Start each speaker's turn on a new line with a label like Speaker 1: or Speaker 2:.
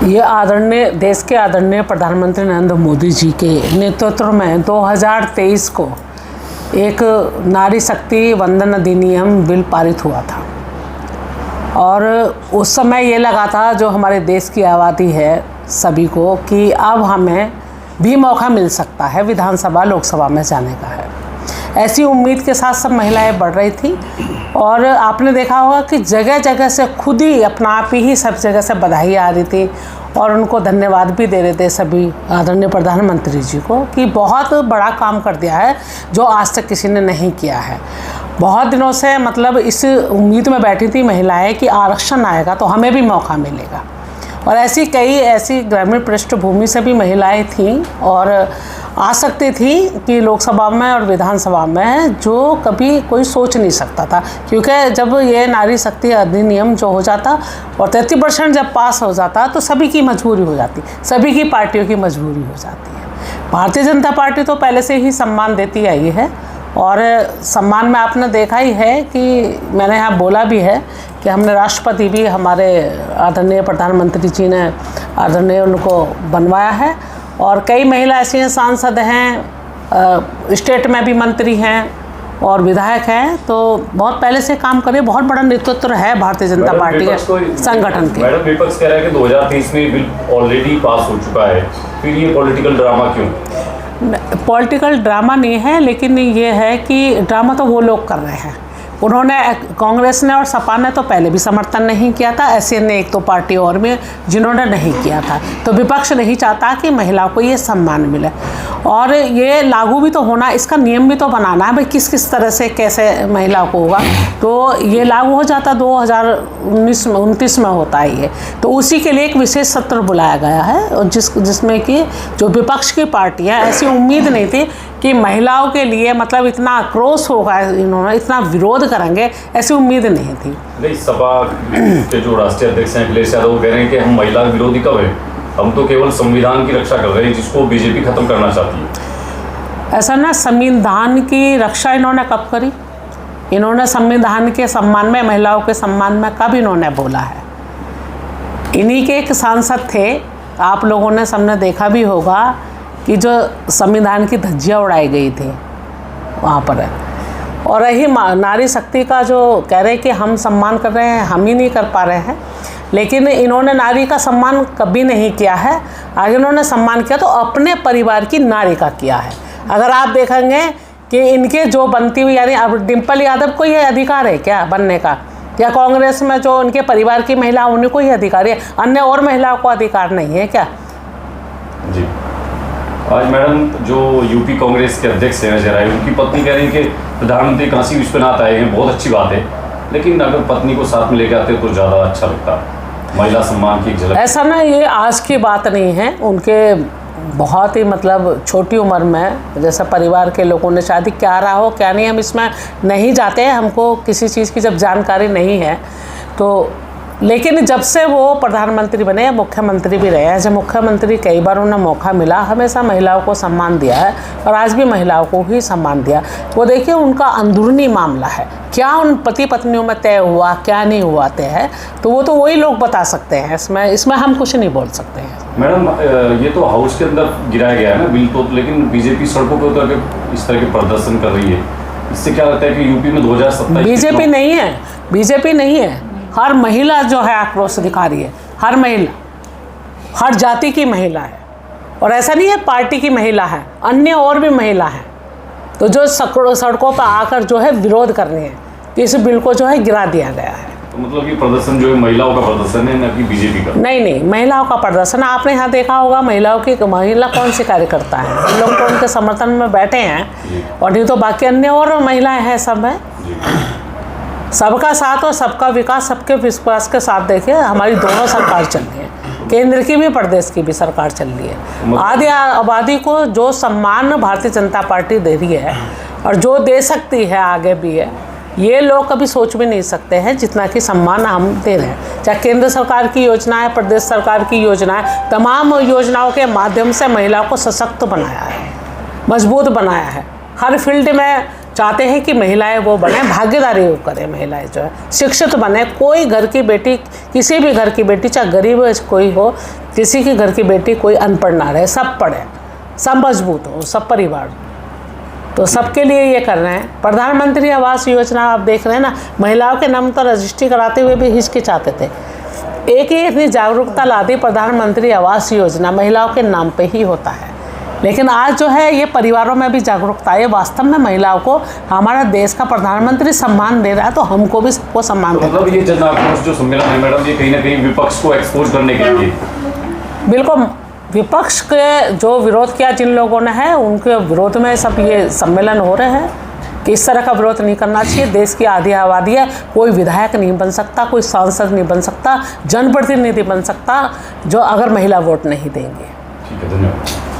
Speaker 1: ये देश के आदरणीय प्रधानमंत्री नरेंद्र मोदी जी के नेतृत्व में 2023 को एक नारी शक्ति वंदन अधिनियम बिल पारित हुआ था और उस समय ये लगा था जो हमारे देश की आबादी है सभी को कि अब हमें भी मौका मिल सकता है विधानसभा लोकसभा में जाने का है। ऐसी उम्मीद के साथ सब महिलाएं बढ़ रही थी और आपने देखा होगा कि जगह जगह से खुद ही अपना आप ही सब जगह से बधाई आ रही थी और उनको धन्यवाद भी दे रहे थे सभी आदरणीय प्रधानमंत्री जी को कि बहुत बड़ा काम कर दिया है जो आज तक किसी ने नहीं किया है। बहुत दिनों से मतलब इस उम्मीद में बैठी थी महिलाएं कि आरक्षण आएगा तो हमें भी मौका मिलेगा और ऐसी ग्रामीण पृष्ठभूमि से भी महिलाएं थीं और आ सकती थी कि लोकसभा में और विधानसभा में जो कभी कोई सोच नहीं सकता था, क्योंकि जब ये नारी शक्ति अधिनियम जो हो जाता और 33% जब पास हो जाता तो सभी की मजबूरी हो जाती, सभी की पार्टियों की मजबूरी हो जाती है। भारतीय जनता पार्टी तो पहले से ही सम्मान देती आई है और सम्मान में आपने देखा ही है कि मैंने यहाँ बोला भी है कि हमने राष्ट्रपति भी हमारे आदरणीय प्रधानमंत्री जी ने आदरणीय उनको बनवाया है और कई महिला ऐसी हैं, सांसद हैं, स्टेट में भी मंत्री हैं और विधायक हैं, तो बहुत पहले से काम करे, बहुत बड़ा नेतृत्व है भारतीय जनता पार्टी के संगठन के।
Speaker 2: मैडम विपक्ष कह रहा है कि 2023 में बिल ऑलरेडी पास हो चुका है, फिर ये पॉलिटिकल ड्रामा क्यों?
Speaker 1: पॉलिटिकल ड्रामा नहीं है, लेकिन ये है कि ड्रामा तो वो लोग कर रहे हैं। उन्होंने कांग्रेस ने और सपा ने तो पहले भी समर्थन नहीं किया था, ऐसे ने एक तो पार्टी और में जिन्होंने नहीं किया था। तो विपक्ष नहीं चाहता कि महिलाओं को ये सम्मान मिले और ये लागू भी तो होना, इसका नियम भी तो बनाना है भाई किस किस तरह से कैसे महिलाओं को होगा। तो ये लागू हो जाता 2029 में होता है ये, तो उसी के लिए एक विशेष सत्र बुलाया गया है और जिसमें कि जो विपक्ष की पार्टियाँ, ऐसी उम्मीद नहीं थी कि महिलाओं के लिए मतलब इतना आक्रोश होगा, इन्होंने इतना विरोध करेंगे, ऐसी उम्मीद नहीं थी।
Speaker 2: नहीं, सपा के जो राष्ट्रीय अध्यक्ष हैं अखिलेश यादव वो कह रहे हैं कि हम महिला विरोधी कब है, हम तो केवल संविधान की रक्षा कर रहे हैं जिसको बीजेपी खत्म करना चाहती है।
Speaker 1: ऐसा ना, संविधान की रक्षा इन्होंने कब करी? इन्होंने संविधान के सम्मान में, महिलाओं के सम्मान में कब इन्होंने बोला है? इन्हीं के एक सांसद थे, आप लोगों ने सबने देखा भी होगा कि जो संविधान की धज्जियाँ उड़ाई गई थी वहाँ पर। और रही नारी शक्ति का जो कह रहे हैं कि हम सम्मान कर रहे हैं, हम ही नहीं कर पा रहे हैं, लेकिन इन्होंने नारी का सम्मान कभी नहीं किया है। आगे इन्होंने सम्मान किया तो अपने परिवार की नारी का किया है। अगर आप देखेंगे कि इनके जो बनती हुई, यानी अब डिम्पल यादव को ये अधिकार है क्या बनने का, या कांग्रेस में जो उनके परिवार की महिला उन्हीं को ही अधिकार है, अन्य और महिलाओं को अधिकार नहीं है क्या?
Speaker 2: जी, आज मैडम जो यूपी कांग्रेस के अध्यक्ष हैं अजय राय, उनकी पत्नी कह रही है कि प्रधानमंत्री काशी विश्वनाथ आए हैं, बहुत अच्छी बात है, लेकिन अगर पत्नी को साथ में लेकर आते तो ज़्यादा अच्छा लगता। महिला सम्मान की झलक।
Speaker 1: ऐसा ना, ये आज की बात नहीं है, उनके बहुत ही मतलब छोटी उम्र में जैसा परिवार के लोगों ने शादी क्या रहा हो क्या नहीं, हम इसमें नहीं जाते हैं, हमको किसी चीज़ की जब जानकारी नहीं है तो। लेकिन जब से वो प्रधानमंत्री बने या मुख्यमंत्री भी रहे हैं, जब मुख्यमंत्री कई बार उन्हें मौका मिला, हमेशा महिलाओं को सम्मान दिया है और आज भी महिलाओं को ही सम्मान दिया। वो देखिए उनका अंदरूनी मामला है, क्या उन पति पत्नियों में तय हुआ क्या नहीं हुआ तय है, तो वो तो वही लोग बता सकते हैं, इसमें हम कुछ नहीं बोल सकते हैं।
Speaker 2: मैडम ये तो हाउस के अंदर गिराया गया है ना बिल तो, लेकिन बीजेपी सड़कों पर उतर इस तरह के प्रदर्शन कर रही है, इससे क्या लगता है कि यूपी में 2027
Speaker 1: बीजेपी नहीं है, हर महिला जो है आक्रोश दिखा रही है, हर महिला, हर जाति की महिला है और ऐसा नहीं है पार्टी की महिला है, अन्य और भी महिला है, तो जो सड़कों पर आकर जो है विरोध कर रहे हैं, इस बिल को जो है गिरा दिया गया है।
Speaker 2: तो मतलब ये प्रदर्शन जो है महिलाओं का प्रदर्शन है, न कि बीजेपी का?
Speaker 1: नहीं, महिलाओं का प्रदर्शन। आपने यहाँ देखा होगा महिला कौन सी कार्यकर्ता है, हम लोग तो उनके समर्थन में बैठे हैं और नहीं तो बाकी अन्य और महिलाएं हैं, सब हैं। सबका साथ और सबका विकास, सबके विश्वास के साथ देखिए हमारी दोनों सरकार चल रही है, केंद्र की भी प्रदेश की भी सरकार चल रही है। आधी आबादी को जो सम्मान भारतीय जनता पार्टी दे रही है और जो दे सकती है आगे भी है, ये लोग कभी सोच भी नहीं सकते हैं जितना कि सम्मान हम दे रहे हैं। चाहे केंद्र सरकार की योजना है, प्रदेश सरकार की योजना है, तमाम योजनाओं के माध्यम से महिलाओं को सशक्त बनाया है, मजबूत बनाया है। हर फील्ड में चाहते हैं कि महिलाएं वो बने, भागीदारी वो करें, महिलाएं जो है शिक्षित बने। कोई घर की बेटी, किसी भी घर की बेटी, चाहे गरीब कोई हो, किसी के घर की बेटी कोई अनपढ़ ना रहे, सब पढ़े, सब मजबूत हो, सब परिवार। तो सबके लिए ये कर रहे हैं। प्रधानमंत्री आवास योजना आप देख रहे हैं ना, महिलाओं के नाम तो रजिस्ट्री कराते हुए भी हिचकिचाते थे। एक ही इतनी जागरूकता ला दी, प्रधानमंत्री आवास योजना महिलाओं के नाम पे ही होता है। लेकिन आज जो है ये परिवारों में भी जागरूकता है। वास्तव में महिलाओं को हमारा देश का प्रधानमंत्री सम्मान दे रहा है, तो हमको भी सबको सम्मान देना।
Speaker 2: मतलब ये जन आक्रोश जो सम्मेलन है मैडम, ये कहीं ना कहीं विपक्ष को एक्सपोज करने के लिए।
Speaker 1: बिल्कुल, विपक्ष के जो विरोध किया जिन लोगों ने है, उनके विरोध में सब ये सम्मेलन हो रहे हैं कि इस तरह का विरोध नहीं करना चाहिए। देश की आधी आबादी है, कोई विधायक नहीं बन सकता, कोई सांसद नहीं बन सकता, जनप्रतिनिधि बन सकता जो अगर महिला वोट नहीं देंगे।
Speaker 2: ठीक है, धन्यवाद।